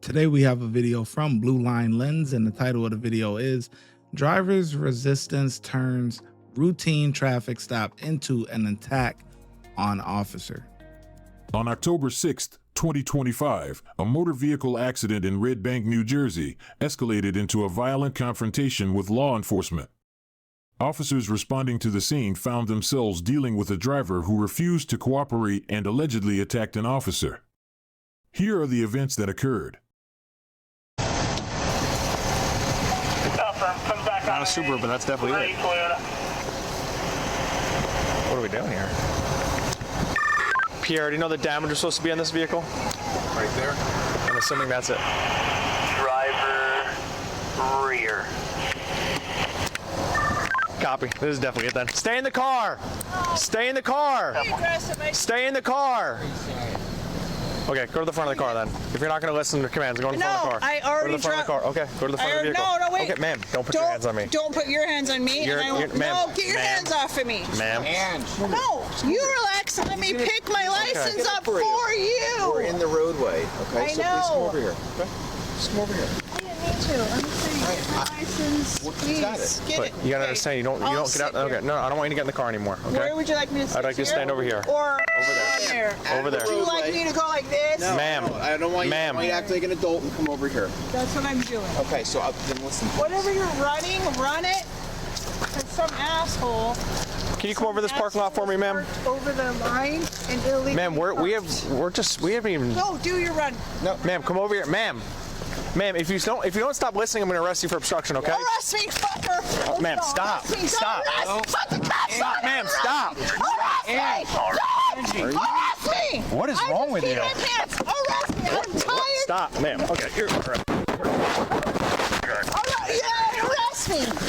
Today we have a video from Blue Line Lens, and the title of the video is Driver's Resistance Turns Routine Traffic Stop into an Attack on Officer. On October 6th, 2025, a motor vehicle accident in Red Bank, New Jersey, escalated into a violent confrontation with law enforcement. Officers responding to the scene found themselves dealing with a driver who refused to cooperate and allegedly attacked an officer. Here are the events that occurred. Not a Subaru, but that's definitely it. What are we doing here? Pierre, do you know the damage is supposed to be on this vehicle? Right there. I'm assuming that's it. Driver rear. Copy. This is definitely it then. Stay in the car! Stay in the car! Stay in the car! Okay, go to the front of the car then. If you're not going to listen to commands, go to the front of the car. I already go to the front of the car. Okay, go to the front of the vehicle. No, wait. Okay, ma'am, don't put your hands on me. Don't put your hands on me. No, get your hands off of me. Ma'am. No, you relax and let me pick my license up for you. We're in the roadway, okay? I So know. please come over here, okay? Just come over here. I didn't need to. I'm saying get my license. You got Please, it. get But it. you gotta understand, you don't get out. Okay, no, I don't want you to get in the car anymore. Okay. Where would you like me to sit? I'd like you to stand over here. Or Over there. Over there. Would you like me to go like this? No, Ma'am. no, I don't want you Ma'am. to act like an adult and come over here. That's what I'm doing. Okay, so then listen. Whatever you're running, run it. Cause some asshole. Can you come over this parking lot for me, ma'am? Over the line and illegally. Ma'am, we haven't even. Go, do your run. No, ma'am, come over here, ma'am. Ma'am, if you don't stop listening, I'm gonna arrest you for obstruction, okay? Arrest me, fucker! Ma'am, stop. Arrest me. Stop. Don't arrest fucking cops on me. Ma'am, stop. Arrest me! Don't! Arrest me! What is wrong with you? I just peed my pants. Arrest me! I'm tired. Stop, ma'am. Okay, here. Arrest me! Arrest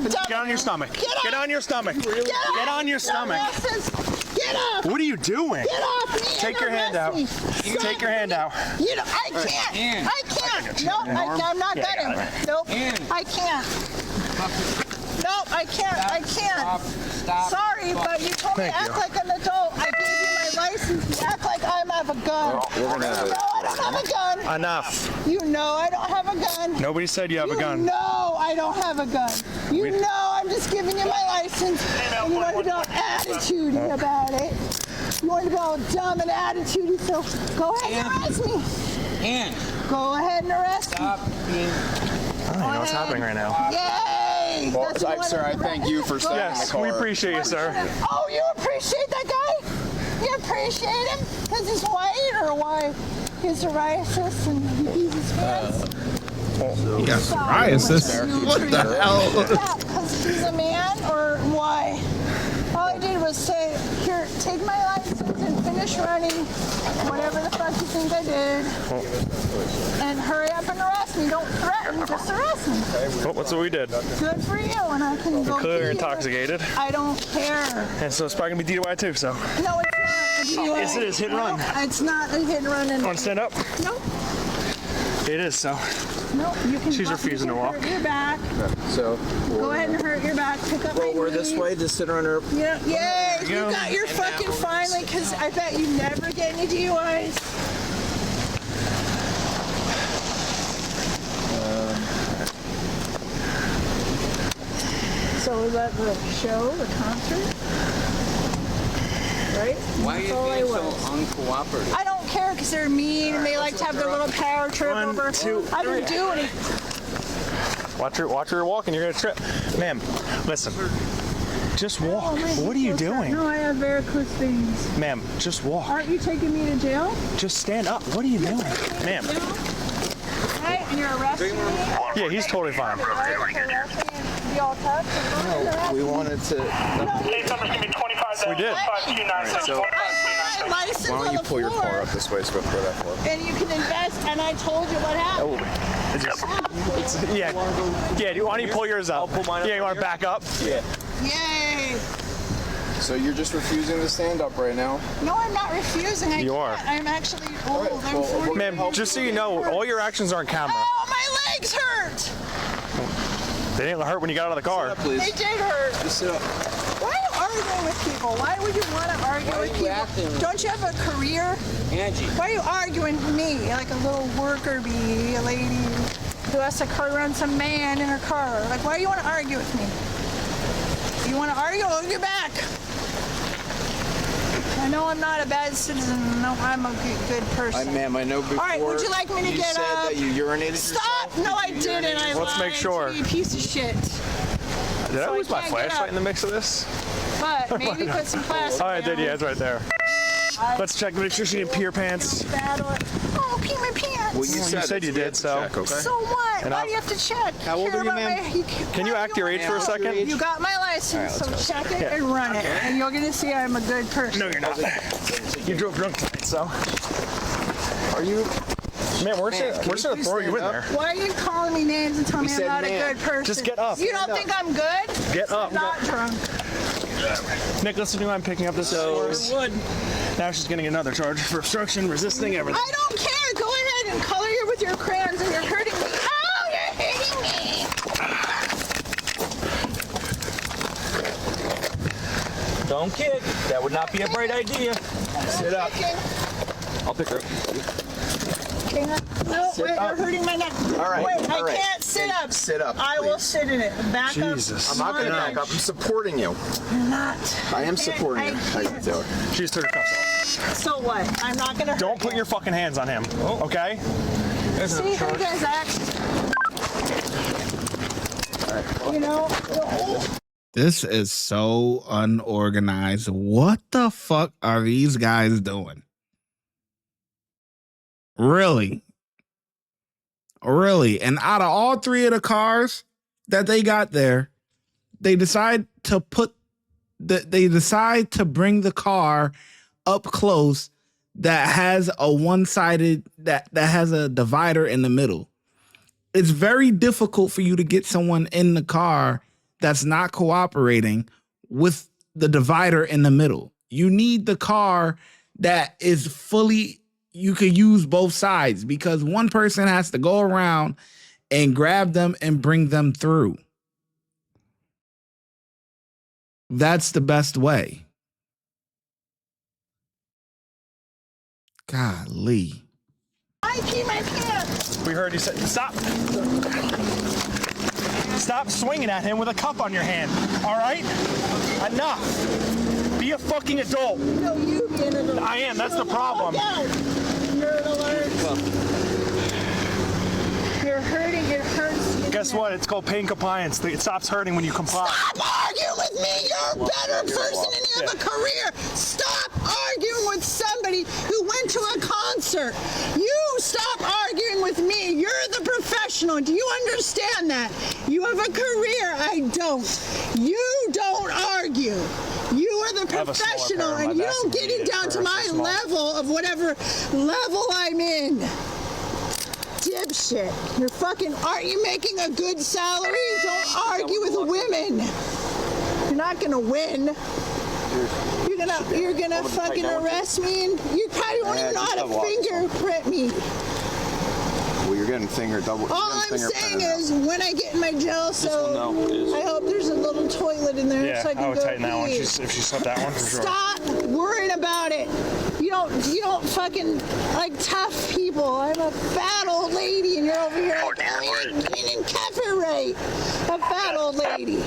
me! Get on your stomach. Get on your stomach. Get on your stomach. Get up! What are you doing? Get off me! Take your hand out. Take your hand out. You know, I can't. I can't. No, I'm not letting. Nope. I can't. Nope, I can't. I can't. Stop. Sorry, but you told me to act like an adult. I gave you my license. You act like I have a gun. We're gonna have No, I don't have a gun. Enough. You know I don't have a gun. Nobody said you have a gun. No, I don't have a gun. You know I'm just giving you my license. And you want to be all attitudey about it. You want to be all dumb and attitudey, so go ahead and arrest me. Go ahead and arrest me. Stop being. I don't know what's happening right now. Yay! Well, That's what sir, I thank you for staying in the Yes, car. we appreciate you, sir. Oh, you appreciate that guy? You appreciate him because he's white, or why he's a racist and he pees his pants? He got psoriasis. What the hell? Yeah, because he's a man, or why? All I did was say, here, take my license and finish running, whatever the fuck you think I did, and hurry up and arrest me. Don't threaten, just arrest me. Well, that's what we did. Good for you, and I can go. Clearly pee, intoxicated. but I don't care. And so it's probably gonna be DUI too, so. No, it's not a DUI. Yes, it is. Hit and run. No, it's not a hit and run. And Want to stand up? no, It is, so. no, you can. She's refusing to walk. Hurt your back. So, Go ahead and hurt your back. Pick up my we're this knee. way. Just sit on her. Yeah, yay! you You go. got your fucking finally, because I bet you never get any DUIs. So is that the show, the concert? Right? Why are That's you all I being so was. uncooperative? I don't care because they're mean and they like to have their little power trip One, over. two, I didn't three. do anything. Watch her walking, you're gonna trip. Ma'am, listen. Just walk. Oh, man, What are you what's that? doing? No, I have varicose veins. Ma'am, just walk. Aren't you taking me to jail? Just stand up. What are you doing? Ma'am. Right? And you're arresting me? Yeah, he's totally fine. Right? You're arresting me and be all tough? No, we wanted to. We did. So, My license why on don't you the pull your floor, car up this way so we can throw that floor? and you can invest, and I told you what happened. Yeah. Why don't you pull yours up? I'll pull mine up. Yeah, you want to back up? Yeah. Yay! So you're just refusing to stand up right now? No, I'm not refusing. I You can't. are. I'm actually old. right, I'm well, 40. Ma'am, just so you know, all your actions are on camera. Oh, my legs hurt! They didn't hurt when you got out of the Sit car. up, please. They did hurt. Just sit up. Why are you arguing with people? Why would you want to argue with you people? acting? Don't you have a career Angie. Why are you arguing with me like a little worker bee, a lady who has to cart around some man in her car? Like, why do you want to argue with me? You want to argue? I'll get back. I know I'm not a bad citizen. No, I'm a good person. Ma'am, I know before. All right, would you like me to get said up? that you urinated Stop! yourself? No, I didn't. I Let's make lied sure. to you, piece of shit. Did I So lose my can't get flashlight up. in the mix of this? But maybe put some plastic Oh, I did, down. yeah, it's right there. Let's check, make sure she didn't pee her pants. Oh, pee my pants. Well, you said you did, so. Check, okay? So what? And Why I- do you have to check? How old Care are you, about ma'am? Can you act your age for a second? You got my license, so check it and run it, and you're gonna see I'm a good person. No, you're not. You drove drunk tonight, so. Are you? Man, we're just gonna throw you in there. Why are you calling me names and telling me I'm said not a man. good person? Just get up. You don't think I'm good? Get up. I'm not drunk. Nicholas knew I'm picking up this wood. Now she's getting another charge for obstruction, resisting everything. I don't care. Go ahead and color you with your crayons, and you're hurting me. Oh, you're hitting me. Don't kick. That would not be a bright idea. Sit up. I'll pick her up. No, wait, you're hurting my neck. All right, Wait, all I right. can't sit up. Sit up, I will please. sit in it. Back Jesus. up. I'm not going to back up. I'm supporting you. You're not. I am supporting you. How you doing? She just took her cuffs off. So what? I'm not gonna. Don't put your fucking hands on him, okay? See how you guys act. You know. This is so unorganized. What the fuck are these guys doing? Really? Really? And out of all three of the cars that they got there, they decide to bring the car up close that has a one-sided that has a divider in the middle. It's very difficult for you to get someone in the car that's not cooperating with the divider in the middle. You need the car that is fully, you can use both sides, because one person has to go around and grab them and bring them through. That's the best way. Golly. I pee my pants. We heard you say, stop. Stop swinging at him with a cup on your hand, all right? Enough. Be a fucking adult. No, you being an alert. I am, that's the problem. You're an alert. You're hurting. It hurts. Guess what? It's called pain compliance. It stops hurting when you comply. Stop arguing with me. You're a better person and you have a career. Stop arguing with somebody who went to a concert. You stop arguing with me. You're the professional. Do you understand that? You have a career. I don't. You don't argue. You are the have a smaller professional, pair on my and you back don't if get you it need it down for to a my small. level of whatever level I'm in. Dipshit. You're fucking, aren't you making a good salary? Don't argue with women. You're not gonna win. You're gonna fucking arrest me, and you probably won't even know how to fingerprint me. Well, you're getting double. All I'm saying is, when I get in my jail cell, I hope there's a little toilet in there Yeah, so I can I would go tighten that one pee. if she slipped that one for sure. Stop worrying about it. You don't fucking like tough people. I'm a fat old lady, and you're over here like, oh, you didn't cuff her right. A fat old lady.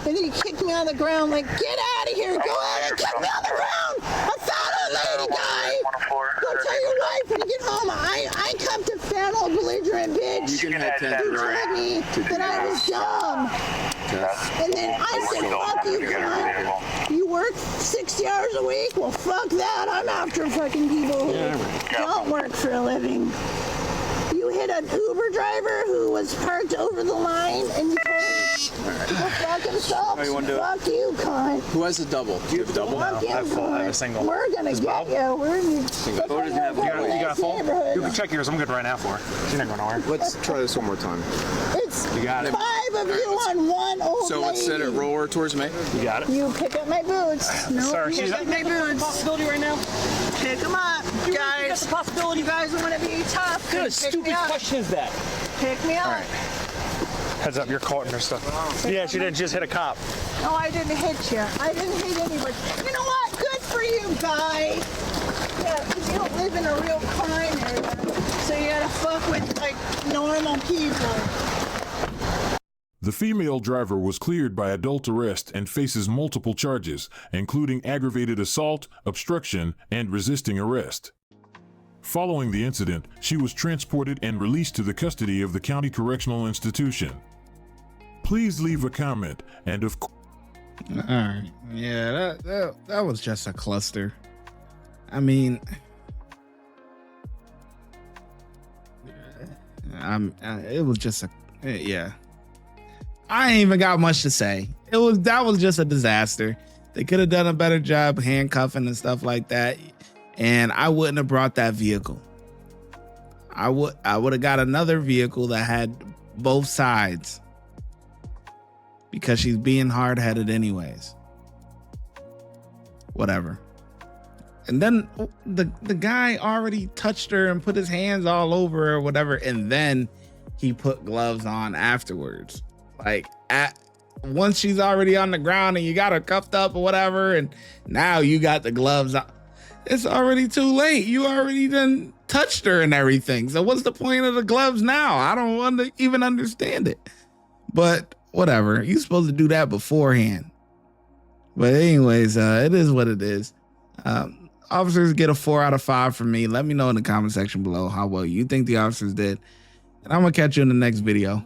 And then you kick me on the ground like, get out of here. Go ahead and kick me on the ground. A fat old lady guy. Go tell your wife when you get home. I cuffed a fat old belligerent bitch. You can head 10 Who told me that I was dumb. And then I said, fuck you, cunt. You work 60 hours a week? Well, fuck that. I'm after fucking people who don't work for a living. You hit an Uber driver who was parked over the line, and you told him to go fuck himself. Fuck you, cunt. Who has a double? Do you have a double? Fuck you, I have full, I have a cunt. single. We're gonna get you. We're in You got a full? You can check yours. I'm good right now for her. She's not going nowhere. Let's try this one more time. It's You got it. 5 of you on one old So lady. let's set it roller towards me. You got it. You pick up my boots. No, Sorry, pick she's up my boots. Possibility right now? Pick them up, guys. That's a possibility. You guys want to be tough? What kind of Pick me stupid up. question is that? Pick me up. Heads up, you're caught in her stuff. Yeah, she didn't just hit a cop. No, I didn't hit you. I didn't hit anybody. You know what? Good for you, guy. Yeah, 'cause you don't live in a real crime area, so you gotta fuck with like normal people. The female driver was cleared by adult arrest and faces multiple charges, including aggravated assault, obstruction, and resisting arrest. Following the incident, she was transported and released to the custody of the county correctional institution. Please leave a comment, and of course, All right. Yeah, that was just a cluster. I mean, it was just a, yeah. I ain't even got much to say. That was just a disaster. They could have done a better job handcuffing and stuff like that, and I wouldn't have brought that vehicle. I would have got another vehicle that had both sides, because she's being hard-headed anyways. Whatever. And then the guy already touched her and put his hands all over her or whatever, and then he put gloves on afterwards. Like, once she's already on the ground and you got her cuffed up or whatever, and now you got the gloves on, it's already too late. You already done touched her and everything. So what's the point of the gloves now? I don't want to even understand it. But whatever. You're supposed to do that beforehand. But anyways, it is what it is. Officers get a 4 out of 5 from me. Let me know in the comment section below how well you think the officers did. And I'm going to catch you in the next video.